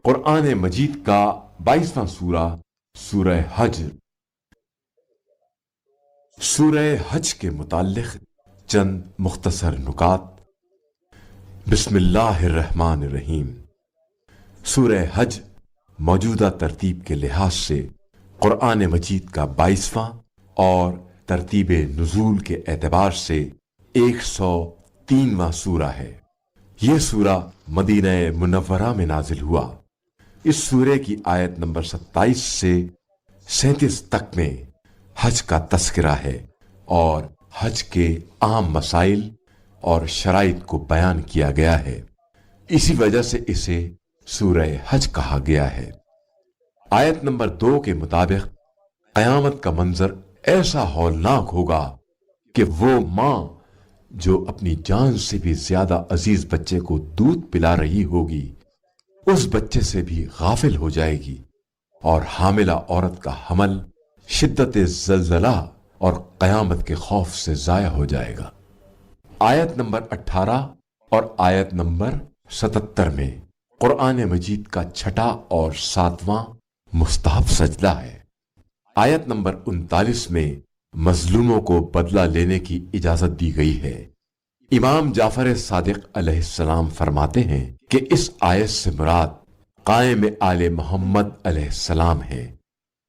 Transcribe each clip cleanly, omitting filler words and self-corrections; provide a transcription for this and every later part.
قرآن مجید کا 22واں سورہ سورہ حج۔ سورہ حج کے متعلق چند مختصر نکات۔ بسم اللہ الرحمن الرحیم۔ سورہ حج موجودہ ترتیب کے لحاظ سے قرآن مجید کا 22واں اور ترتیب نزول کے اعتبار سے 103واں سورہ ہے۔ یہ سورہ مدینہ منورہ میں نازل ہوا۔ اس سورے کی آیت نمبر 27 سے 37 تک میں حج کا تذکرہ ہے اور حج کے عام مسائل اور شرائط کو بیان کیا گیا ہے۔ اسی وجہ سے اسے سورہ حج کہا گیا ہے۔ آیت نمبر 2 کے مطابق قیامت کا منظر ایسا ہولناک ہوگا کہ وہ ماں جو اپنی جان سے بھی زیادہ عزیز بچے کو دودھ پلا رہی ہوگی اس بچے سے بھی غافل ہو جائے گی، اور حاملہ عورت کا حمل شدت زلزلہ اور قیامت کے خوف سے ضائع ہو جائے گا۔ آیت نمبر 18 اور آیت نمبر 77 میں قرآن مجید کا 6واں اور 7واں مستحب سجدہ ہے۔ آیت نمبر 39 میں مظلوموں کو بدلہ لینے کی اجازت دی گئی ہے۔ امام جعفر صادق علیہ السلام فرماتے ہیں کہ اس آیت سے مراد قائم آل محمد علیہ السلام ہے،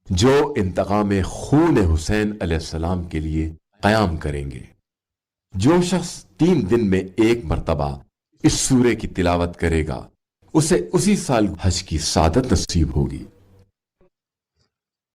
جو انتقام خون حسین علیہ السلام کے لیے قیام کریں گے۔ جو شخص 3 دن میں 1 مرتبہ اس سورے کی تلاوت کرے گا اسے اسی سال حج کی سعادت نصیب ہوگی۔